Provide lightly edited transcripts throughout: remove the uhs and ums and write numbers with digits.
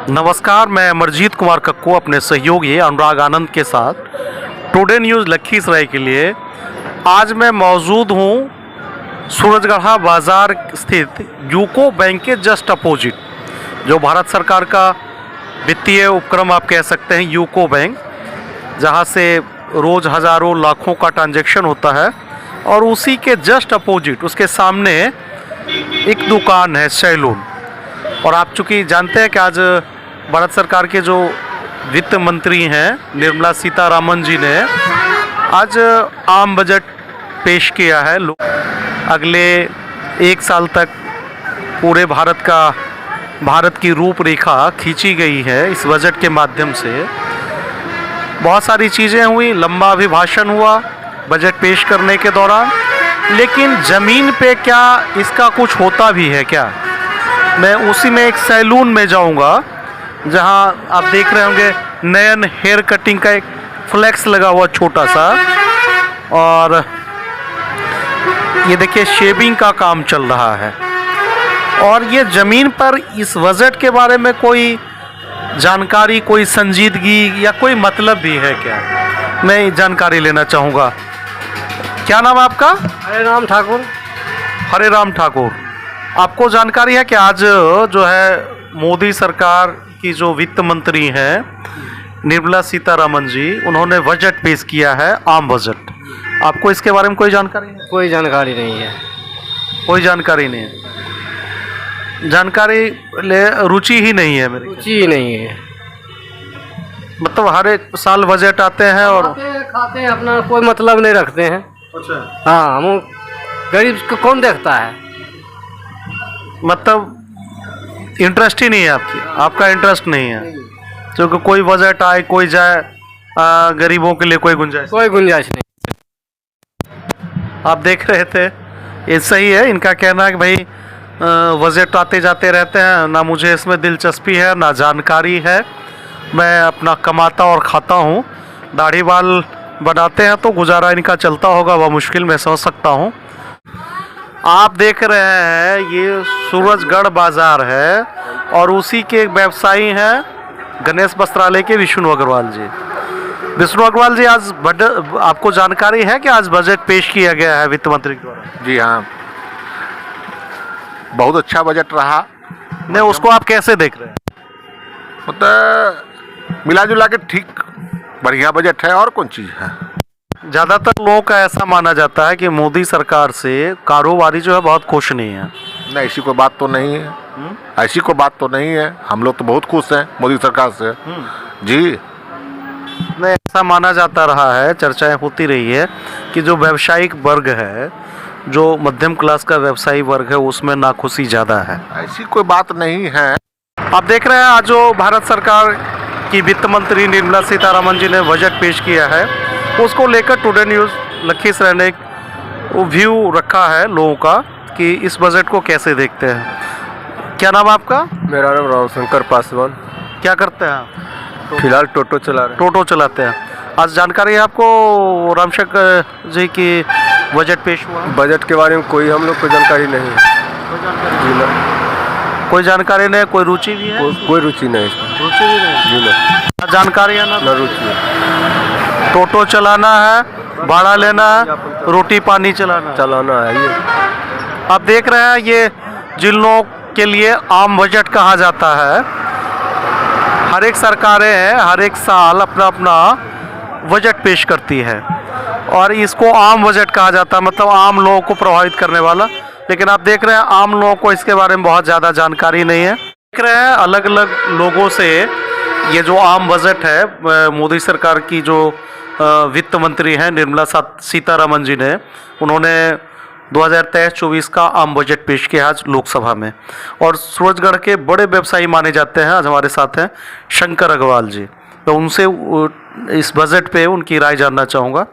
नमस्कार, मैं अमरजीत कुमार कक्कू अपने सहयोगी अनुराग आनंद के साथ टुडे न्यूज़ लखीसराय के लिए आज मैं मौजूद हूँ सूरजगढ़ा बाज़ार स्थित यूको बैंक के जस्ट अपोजिट, जो भारत सरकार का वित्तीय उपक्रम आप कह सकते हैं, यूको बैंक, जहाँ से रोज़ हज़ारों लाखों का ट्रांजैक्शन होता है। और उसी के जस्ट अपोजिट उसके सामने एक दुकान है, सैलून। और आप चूँकि जानते हैं कि आज भारत सरकार के जो वित्त मंत्री हैं निर्मला सीतारामन जी ने आज आम बजट पेश किया है। अगले 1 साल तक पूरे भारत की रूपरेखा खींची गई है इस बजट के माध्यम से। बहुत सारी चीज़ें हुई, लंबा अभिभाषण हुआ बजट पेश करने के दौरान, लेकिन ज़मीन पे क्या इसका कुछ होता भी है क्या? मैं उसी में एक सैलून में जाऊंगा जहां आप देख रहे होंगे नयन हेयर कटिंग का एक फ्लैक्स लगा हुआ छोटा सा, और ये देखिए शेविंग का काम चल रहा है। और ये ज़मीन पर इस बजट के बारे में कोई जानकारी, कोई संजीदगी या कोई मतलब भी है क्या? मैं जानकारी लेना चाहूँगा। क्या नाम है आपका? हरे राम ठाकुर। हरे राम ठाकुर, आपको जानकारी है कि आज जो है मोदी सरकार की जो वित्त मंत्री हैं निर्मला सीतारामन जी, उन्होंने बजट पेश किया है, आम बजट। आपको इसके बारे में कोई जानकारी है? कोई जानकारी नहीं है। कोई जानकारी नहीं है। जानकारी ले रुचि ही नहीं है मेरी। रुचि ही नहीं है। मतलब हर एक साल बजट आते हैं और खाते हैं, अपना कोई मतलब नहीं रखते हैं। अच्छा, हाँ, हम गरीब को कौन देखता है? मतलब इंटरेस्ट ही नहीं है आपका इंटरेस्ट नहीं है, क्योंकि कोई बजट आए कोई जाए, गरीबों के लिए कोई गुंजाइश नहीं। आप देख रहे थे, ये सही है। इनका कहना है कि भाई बजट आते जाते रहते हैं, ना मुझे इसमें दिलचस्पी है ना जानकारी है, मैं अपना कमाता और खाता हूँ। दाढ़ी बाल बनाते हैं तो गुजारा इनका चलता होगा, वह मुश्किल मैं समझ सकता हूँ। आप देख रहे हैं ये सूरजगढ़ बाज़ार है और उसी के एक व्यवसायी हैं गणेश वस्त्रालय के विष्णु अग्रवाल जी। विष्णु अग्रवाल जी, आज आपको जानकारी है कि आज बजट पेश किया गया है वित्त मंत्री के द्वारा? जी हाँ, बहुत अच्छा बजट रहा। नहीं, उसको आप कैसे देख रहे हैं? मतलब मिला जुला के ठीक बढ़िया बजट है, और कौन चीज़ है। ज़्यादातर लोगों का ऐसा माना जाता है कि मोदी सरकार से कारोबारी जो है बहुत खुश नहीं है। नहीं, ऐसी कोई बात तो नहीं है। ऐसी कोई बात तो नहीं है, हम लोग तो बहुत खुश हैं मोदी सरकार से। जी नहीं, ऐसा माना जाता रहा है, चर्चाएं होती रही है कि जो व्यावसायिक वर्ग है, जो मध्यम क्लास का व्यवसायी वर्ग है, उसमें नाखुशी ज़्यादा है। ऐसी कोई बात नहीं है। आप देख रहे हैं आज जो भारत सरकार की वित्त मंत्री निर्मला सीतारामन जी ने बजट पेश किया है, उसको लेकर टुडे न्यूज़ लखीसराय ने एक व्यू रखा है लोगों का कि इस बजट को कैसे देखते हैं। क्या नाम है आपका? मेरा नाम रामशंकर पासवान। क्या करते हैं आप? फिलहाल टोटो चला रहे। टोटो चलाते हैं। आज जानकारी है आपको रामशंकर जी की बजट पेश हुआ? बजट के बारे में कोई हम लोग को जानकारी नहीं है। कोई जानकारी नहीं, कोई रुचि भी है? कोई रुचि नहीं है। रुचि भी नहीं? जी नहीं। जानकारी है ना रुचि है। टोटो चलाना है, भाड़ा लेना है, रोटी पानी चलाना है। ये आप देख रहे हैं, ये जिन लोगों के लिए आम बजट कहा जाता है। हर एक सरकारें हर एक साल अपना अपना बजट पेश करती है और इसको आम बजट कहा जाता है, मतलब आम लोगों को प्रभावित करने वाला। लेकिन आप देख रहे हैं आम लोगों को इसके बारे में बहुत ज़्यादा जानकारी नहीं है। देख रहे हैं अलग अलग लोगों से ये जो आम बजट है, मोदी सरकार की जो वित्त मंत्री हैं निर्मला सीतारामन जी ने, उन्होंने 2023-24 का आम बजट पेश किया आज लोकसभा में। और सूरजगढ़ के बड़े व्यवसायी माने जाते हैं, आज हमारे साथ हैं शंकर अग्रवाल जी। तो उनसे इस बजट पे उनकी राय जानना चाहूँगा।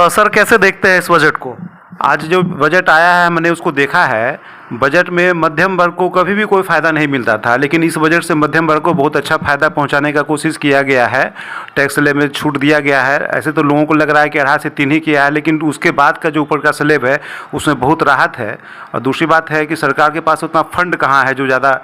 सर, कैसे देखते हैं इस बजट को? आज जो बजट आया है, मैंने उसको देखा है। बजट में मध्यम वर्ग को कभी भी कोई फ़ायदा नहीं मिलता था, लेकिन इस बजट से मध्यम वर्ग को बहुत अच्छा फ़ायदा पहुंचाने का कोशिश किया गया है। टैक्स स्लैब में छूट दिया गया है। ऐसे तो लोगों को लग रहा है कि 2.5 से 3 ही किया है, लेकिन उसके बाद का जो ऊपर का स्लैब है उसमें बहुत राहत है। और दूसरी बात है कि सरकार के पास उतना फंड कहाँ है जो ज़्यादा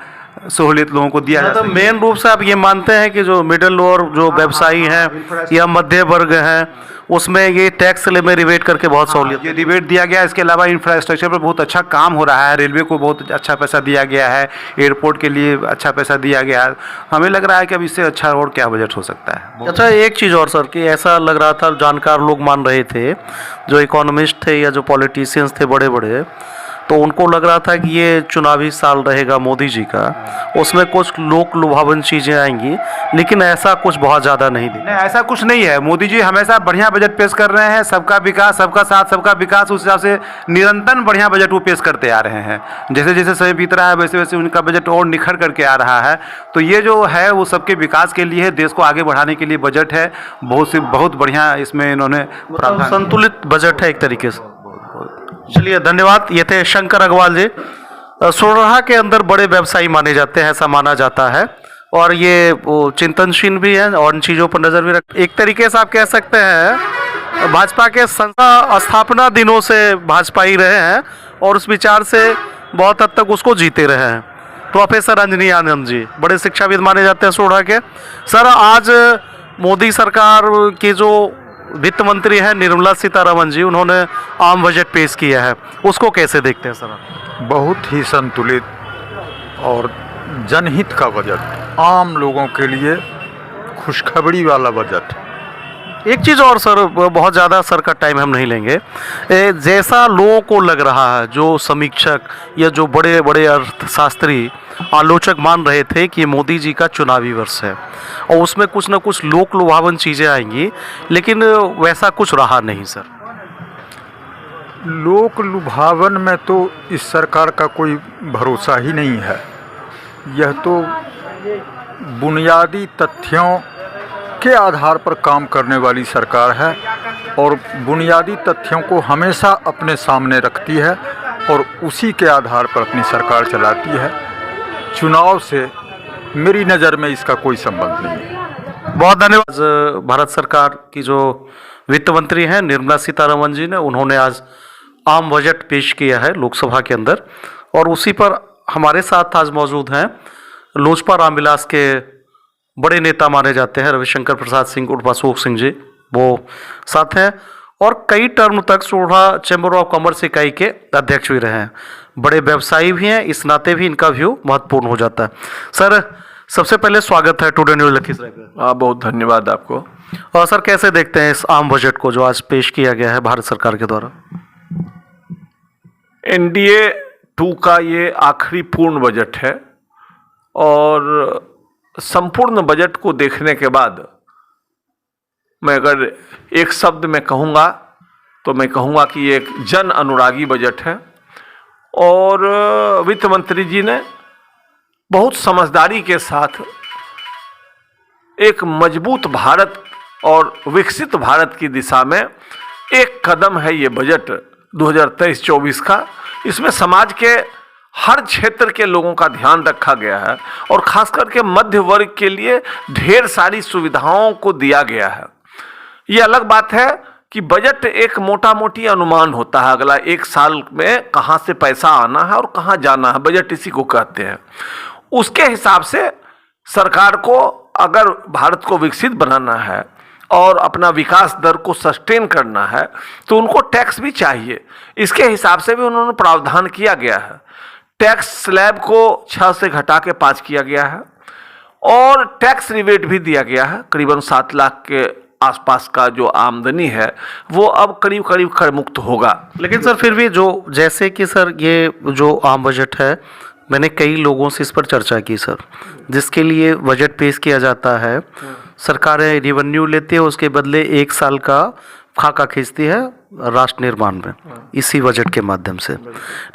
सहूलियत लोगों को दिया जा मतलब सके। मेन रूप से आप ये मानते हैं कि जो मिडिल और जो व्यवसायी हैं या मध्य वर्ग हैं उसमें ये टैक्स में रिबेट करके बहुत सहूलियत ये रिबेट दिया गया है। इसके अलावा इंफ्रास्ट्रक्चर पर बहुत अच्छा काम हो रहा है। रेलवे को बहुत अच्छा पैसा दिया गया है, एयरपोर्ट के लिए अच्छा पैसा दिया गया है। हमें लग रहा है कि अब इससे अच्छा और क्या बजट हो सकता है। अच्छा, एक चीज़ और सर कि ऐसा लग रहा था, जानकार लोग मान रहे थे, जो इकोनॉमिस्ट थे या जो पॉलिटिशियंस थे बड़े बड़े, तो उनको लग रहा था कि ये चुनावी साल रहेगा मोदी जी का, उसमें कुछ लोक लुभावन चीज़ें आएंगी, लेकिन ऐसा कुछ बहुत ज़्यादा नहीं दिखा। नहीं, ऐसा कुछ नहीं है। मोदी जी हमेशा बढ़िया बजट पेश कर रहे हैं। सबका विकास, सबका साथ, सबका विकास, उस हिसाब से निरंतर बढ़िया बजट वो पेश करते आ रहे हैं। जैसे जैसे समय बीत रहा है वैसे वैसे उनका बजट और निखर करके आ रहा है। तो ये जो है वो सबके विकास के लिए है, देश को आगे बढ़ाने के लिए बजट है। बहुत बढ़िया इसमें इन्होंने प्रावधान। संतुलित बजट है एक तरीके से। चलिए, धन्यवाद। ये थे शंकर अग्रवाल जी। सोरहा के अंदर बड़े व्यवसायी माने जाते हैं, ऐसा माना जाता है, और ये वो चिंतनशील भी हैं और इन चीज़ों पर नज़र भी रख। एक तरीके से आप कह सकते हैं भाजपा के स्थापना दिनों से भाजपा ही रहे हैं और उस विचार से बहुत हद तक उसको जीते रहे हैं। प्रोफेसर अंजनी आनंद जी बड़े शिक्षाविद माने जाते हैं सोरहा के। सर, आज मोदी सरकार की जो वित्त मंत्री है निर्मला सीतारमण जी, उन्होंने आम बजट पेश किया है, उसको कैसे देखते हैं सर? बहुत ही संतुलित और जनहित का बजट, आम लोगों के लिए खुशखबरी वाला बजट। एक चीज़ और सर, बहुत ज़्यादा सर का टाइम हम नहीं लेंगे। जैसा लोगों को लग रहा है, जो समीक्षक या जो बड़े बड़े अर्थशास्त्री आलोचक मान रहे थे कि मोदी जी का चुनावी वर्ष है और उसमें कुछ ना कुछ लोक लुभावन चीज़ें आएंगी, लेकिन वैसा कुछ रहा नहीं सर। लोक लुभावन में तो इस सरकार का कोई भरोसा ही नहीं है। यह तो बुनियादी तथ्यों के आधार पर काम करने वाली सरकार है और बुनियादी तथ्यों को हमेशा अपने सामने रखती है और उसी के आधार पर अपनी सरकार चलाती है। चुनाव से मेरी नज़र में इसका कोई संबंध नहीं है। बहुत धन्यवाद। भारत सरकार की जो वित्त मंत्री हैं निर्मला सीतारमण जी ने, उन्होंने आज आम बजट पेश किया है लोकसभा के अंदर, और उसी पर हमारे साथ आज मौजूद हैं लोजपा रामविलास के बड़े नेता माने जाते हैं रविशंकर प्रसाद सिंह उर्फ अशोक सिंह जी, वो साथ हैं, और कई टर्म तक सोरहा चैम्बर ऑफ कॉमर्स इकाई के अध्यक्ष भी रहे हैं। बड़े व्यवसायी भी हैं, इस नाते भी इनका व्यू महत्वपूर्ण हो जाता है। सर, सबसे पहले स्वागत है टुडे न्यूज़ लखीसराय पे। बहुत धन्यवाद आपको। और सर, कैसे देखते हैं इस आम बजट को जो आज पेश किया गया है भारत सरकार के द्वारा? NDA 2 का ये आखिरी पूर्ण बजट है और संपूर्ण बजट को देखने के बाद मैं अगर एक शब्द में कहूँगा तो मैं कहूँगा कि ये एक जन अनुरागी बजट है और वित्त मंत्री जी ने बहुत समझदारी के साथ एक मजबूत भारत और विकसित भारत की दिशा में एक कदम है ये बजट 2023-24 का। इसमें समाज के हर क्षेत्र के लोगों का ध्यान रखा गया है और खास करके मध्य वर्ग के लिए ढेर सारी सुविधाओं को दिया गया है। ये अलग बात है कि बजट एक मोटा मोटी अनुमान होता है अगला एक साल में कहाँ से पैसा आना है और कहाँ जाना है, बजट इसी को कहते हैं। उसके हिसाब से सरकार को अगर भारत को विकसित बनाना है और अपना विकास दर को सस्टेन करना है तो उनको टैक्स भी चाहिए। इसके हिसाब से भी उन्होंने प्रावधान किया गया है। टैक्स स्लैब को 6 से घटा के 5 किया गया है और टैक्स रिबेट भी दिया गया है। करीबन 7 लाख के आसपास का जो आमदनी है वो अब करीब करीब कर मुक्त होगा। लेकिन सर फिर भी जो जैसे कि सर ये जो आम बजट है, मैंने कई लोगों से इस पर चर्चा की सर, जिसके लिए बजट पेश किया जाता है, सरकारें रेवेन्यू लेती है, उसके बदले 1 साल का खाका खींचती है राष्ट्र निर्माण में इसी बजट के माध्यम से।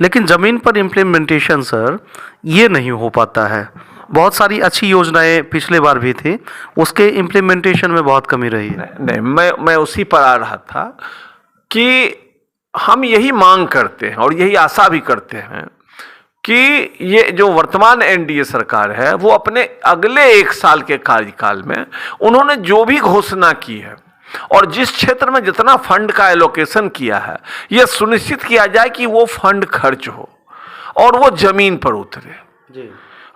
लेकिन ज़मीन पर इम्प्लीमेंटेशन सर ये नहीं हो पाता है। बहुत सारी अच्छी योजनाएं पिछले बार भी थी, उसके इम्प्लीमेंटेशन में बहुत कमी रही है। नहीं, मैं उसी पर आ रहा था कि हम यही मांग करते हैं और यही आशा भी करते हैं कि ये जो वर्तमान NDA सरकार है वो अपने अगले 1 साल के कार्यकाल में उन्होंने जो भी घोषणा की है और जिस क्षेत्र में जितना फंड का एलोकेशन किया है, यह सुनिश्चित किया जाए कि वो फंड खर्च हो और वो जमीन पर उतरे।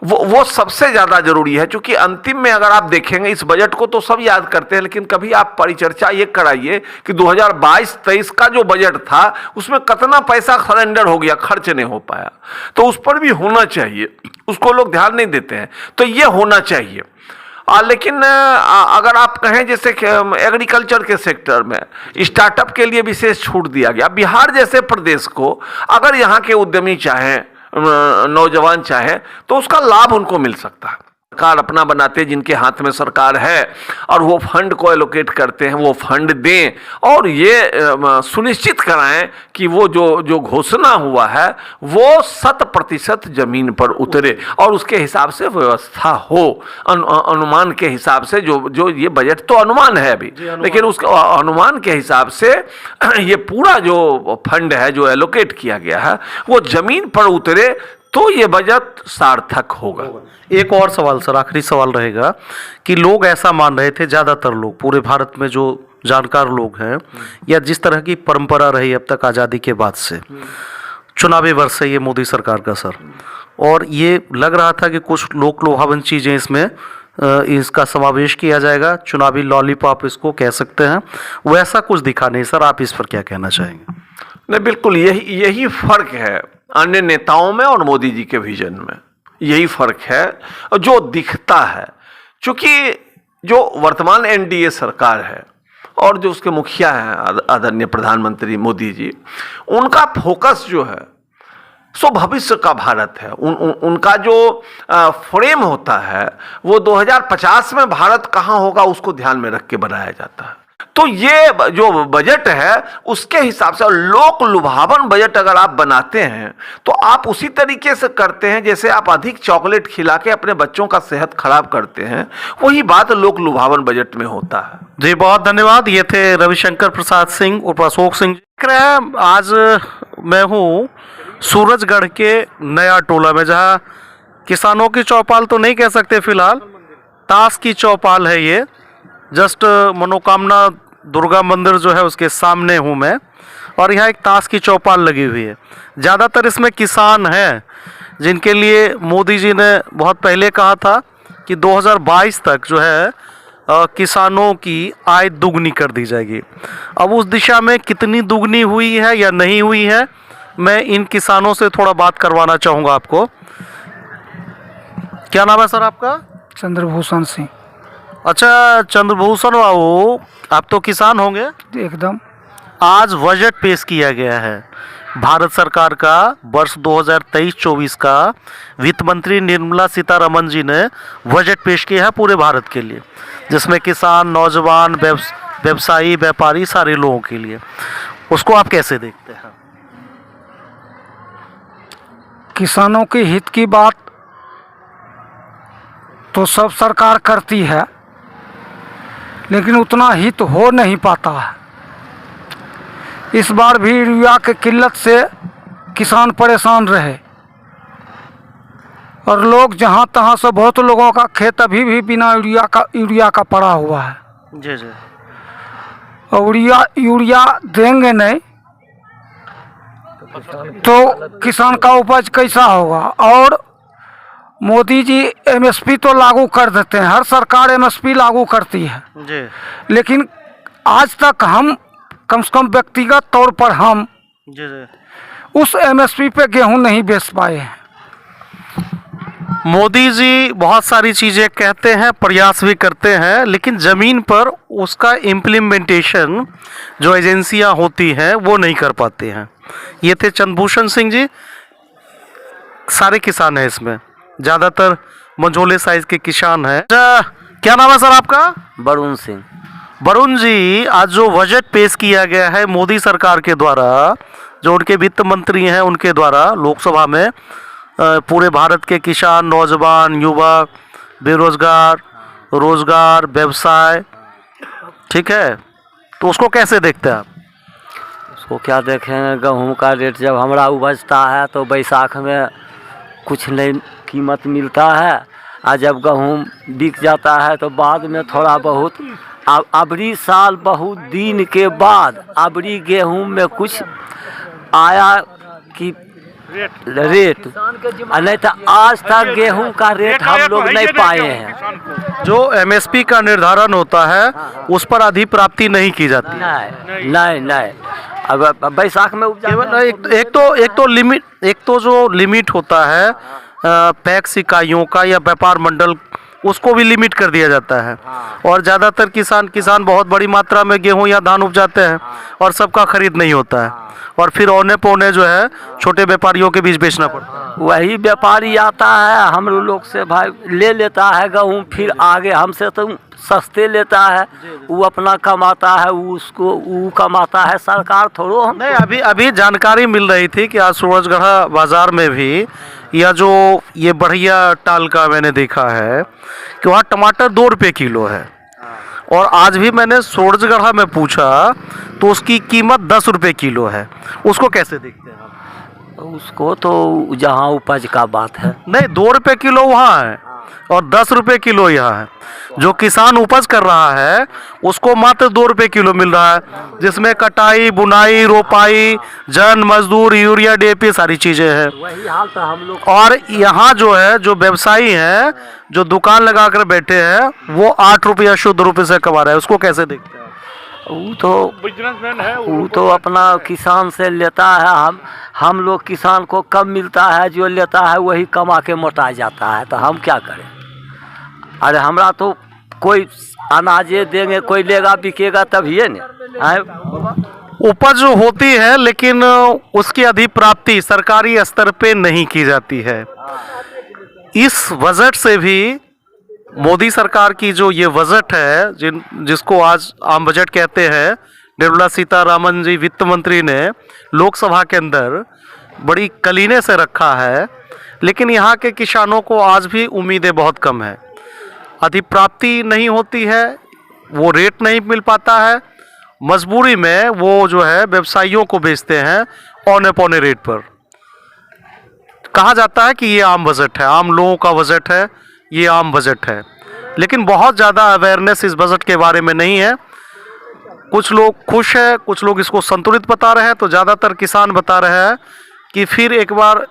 वो सबसे ज्यादा जरूरी है, क्योंकि अंतिम में अगर आप देखेंगे इस बजट को तो सब याद करते हैं, लेकिन कभी आप परिचर्चा ये कराइए कि 2022-23 का जो बजट था उसमें कितना पैसा सरेंडर हो गया, खर्च नहीं हो पाया। तो उस पर भी होना चाहिए, उसको लोग ध्यान नहीं देते हैं, तो ये होना चाहिए। लेकिन अगर आप कहें जैसे एग्रीकल्चर के सेक्टर में स्टार्टअप के लिए विशेष छूट दिया गया, बिहार जैसे प्रदेश को अगर यहाँ के उद्यमी चाहें, नौजवान चाहे तो उसका लाभ उनको मिल सकता है। सरकार अपना बनाते हैं, जिनके हाथ में सरकार है और वो फंड को एलोकेट करते हैं, वो फंड दें और ये सुनिश्चित कराएं कि वो जो घोषणा हुआ है वो 100% जमीन पर उतरे और उसके हिसाब से व्यवस्था हो। अनुमान के हिसाब से जो ये बजट तो अनुमान है अभी, लेकिन उसके अनुमान के हिसाब से ये पूरा जो फंड है जो एलोकेट किया गया है वो जमीन पर उतरे तो ये बजट सार्थक होगा। एक और सवाल सर, आखिरी सवाल रहेगा कि लोग ऐसा मान रहे थे, ज़्यादातर लोग पूरे भारत में जो जानकार लोग हैं या जिस तरह की परंपरा रही अब तक आज़ादी के बाद से, चुनावी वर्ष है ये मोदी सरकार का सर, और ये लग रहा था कि कुछ लोक लुभावन चीज़ें इसमें इसका समावेश किया जाएगा, चुनावी लॉलीपॉप इसको कह सकते हैं, वैसा कुछ दिखा नहीं सर। आप इस पर क्या कहना चाहेंगे? नहीं, बिल्कुल यही फर्क है अन्य नेताओं में और मोदी जी के विजन में, यही फर्क है जो दिखता है। क्योंकि जो वर्तमान एनडीए सरकार है और जो उसके मुखिया हैं आदरणीय प्रधानमंत्री मोदी जी, उनका फोकस जो है सो भविष्य का भारत है। उनका जो फ्रेम होता है वो 2050 में भारत कहाँ होगा उसको ध्यान में रख के बनाया जाता है। तो ये जो बजट है उसके हिसाब से, लोक लुभावन बजट अगर आप बनाते हैं तो आप उसी तरीके से करते हैं जैसे आप अधिक चॉकलेट खिला के अपने बच्चों का सेहत खराब करते हैं, वही बात लोक लुभावन बजट में होता है। जी बहुत धन्यवाद। ये थे रविशंकर प्रसाद सिंह और अशोक सिंह जी। आज मैं हूँ सूरजगढ़ के नया टोला में, जहाँ किसानों की चौपाल तो नहीं कह सकते फिलहाल, ताश की चौपाल है ये। जस्ट मनोकामना दुर्गा मंदिर जो है उसके सामने हूँ मैं, और यहाँ एक ताश की चौपाल लगी हुई है। ज़्यादातर इसमें किसान हैं जिनके लिए मोदी जी ने बहुत पहले कहा था कि 2022 तक जो है किसानों की आय दुगनी कर दी जाएगी। अब उस दिशा में कितनी दुगनी हुई है या नहीं हुई है, मैं इन किसानों से थोड़ा बात करवाना चाहूँगा आपको। क्या नाम है सर आपका? चंद्रभूषण सिंह। अच्छा चंद्रभूषण बाबू, आप तो किसान होंगे? एकदम। आज बजट पेश किया गया है भारत सरकार का, वर्ष 2023-24 का। वित्त मंत्री निर्मला सीतारमण जी ने बजट पेश किया है पूरे भारत के लिए, जिसमें किसान, नौजवान, व्यवसायी, व्यापारी, सारे लोगों के लिए। उसको आप कैसे देखते हैं? किसानों के हित की बात तो सब सरकार करती है, लेकिन उतना हित हो नहीं पाता है। इस बार भी यूरिया के किल्लत से किसान परेशान रहे और लोग जहां तहां से, बहुत लोगों का खेत अभी भी बिना यूरिया का पड़ा हुआ है। जी जी। और यूरिया देंगे नहीं तो किसान का उपज कैसा होगा? और मोदी जी एमएसपी तो लागू कर देते हैं, हर सरकार एमएसपी लागू करती है जी, लेकिन आज तक हम कम से कम व्यक्तिगत तौर पर हम जी जी उस एमएसपी पे गेहूं नहीं बेच पाए हैं। मोदी जी बहुत सारी चीज़ें कहते हैं, प्रयास भी करते हैं, लेकिन ज़मीन पर उसका इम्प्लीमेंटेशन जो एजेंसियां होती हैं वो नहीं कर पाते हैं। ये थे चंद्रभूषण सिंह जी। सारे किसान हैं इसमें, ज़्यादातर मंझोले साइज के किसान हैं। क्या नाम है सर आपका? वरुण सिंह। वरुण जी, आज जो बजट पेश किया गया है मोदी सरकार के द्वारा, जो उनके वित्त मंत्री हैं उनके द्वारा लोकसभा में, पूरे भारत के किसान, नौजवान, युवा, बेरोजगार, रोजगार, व्यवसाय, ठीक है, तो उसको कैसे देखते हैं आप? उसको क्या देखेंगे, गेहूं का रेट जब हमारा उपजता है तो बैसाख में कुछ नहीं कीमत मिलता है, और जब गेहूं बिक जाता है तो बाद में थोड़ा बहुत। अब अबरी साल बहुत दिन के बाद अबरी गेहूं में कुछ आया कि रेट नहीं तो आज तक गेहूं का रेट हम लोग नहीं पाए हैं। जो एमएसपी का निर्धारण होता है उस पर अधिप्राप्ति नहीं की जाती। नहीं अब बैसाख में केवल एक तो जो लिमिट होता है पैक्स इकाइयों का या व्यापार मंडल, उसको भी लिमिट कर दिया जाता है। और ज़्यादातर किसान बहुत बड़ी मात्रा में गेहूं या धान उपजाते हैं और सबका खरीद नहीं होता है, और फिर औने पौने जो है छोटे व्यापारियों के बीच बेचना पड़ता है। वही व्यापारी आता है हम लोग से भाई ले लेता है गेहूँ, फिर आगे हमसे तो सस्ते लेता है, वो अपना कमाता है, वो कमाता है, सरकार थोड़ो हम नहीं। अभी जानकारी मिल रही थी कि आज सूरजगढ़ा बाजार में भी या जो ये बढ़िया टाल का मैंने देखा है कि वहाँ टमाटर 2 रुपये किलो है, और आज भी मैंने सूरजगढ़ा में पूछा तो उसकी कीमत 10 रुपये किलो है। उसको कैसे देखते हैं आप? उसको तो जहाँ उपज का बात है। नहीं, 2 रुपये किलो वहाँ है और 10 रुपये किलो यहाँ है। जो किसान उपज कर रहा है उसको मात्र 2 रुपये किलो मिल रहा है, जिसमें कटाई, बुनाई, रोपाई, जन मजदूर, यूरिया, डीएपी सारी चीजें हैं। वही हाल तो हम लोग। और यहाँ जो है जो व्यवसायी हैं जो दुकान लगा कर बैठे हैं वो 8 रुपया शुद्ध रुपये से कमा रहे हैं। उसको कैसे देखते हैं? वो तो बिजनेसमैन है, वो तो अपना किसान से लेता है। हम लोग किसान को कम मिलता है, जो लेता है वही कमा के मोटा जाता है, तो हम क्या करें? अरे हमरा तो कोई अनाजे देंगे, कोई लेगा बिकेगा तभी है ना। उपज होती है लेकिन उसकी अधिप्राप्ति सरकारी स्तर पे नहीं की जाती है। इस बजट से भी मोदी सरकार की जो ये बजट है जिसको आज आम बजट कहते हैं, निर्मला सीतारामन जी वित्त मंत्री ने लोकसभा के अंदर बड़ी कलीने से रखा है, लेकिन यहाँ के किसानों को आज भी उम्मीदें बहुत कम है। अधिप्राप्ति नहीं होती है, वो रेट नहीं मिल पाता है, मजबूरी में वो जो है व्यवसायियों को बेचते हैं औने पौने रेट पर। कहा जाता है कि ये आम बजट है, आम लोगों का बजट है, ये आम बजट है, लेकिन बहुत ज़्यादा अवेयरनेस इस बजट के बारे में नहीं है। कुछ लोग खुश है, कुछ लोग इसको संतुलित बता रहे हैं, तो ज़्यादातर किसान बता रहे हैं कि फिर एक बार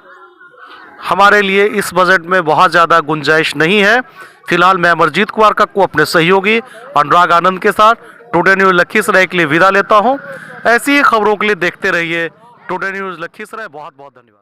हमारे लिए इस बजट में बहुत ज़्यादा गुंजाइश नहीं है। फिलहाल मैं अमरजीत कुमार कक्कू अपने सहयोगी अनुराग आनंद के साथ टुडे न्यूज़ लखीसराय के लिए विदा लेता हूँ। ऐसी ही खबरों के लिए देखते रहिए टुडे न्यूज़ लखीसराय। बहुत बहुत धन्यवाद।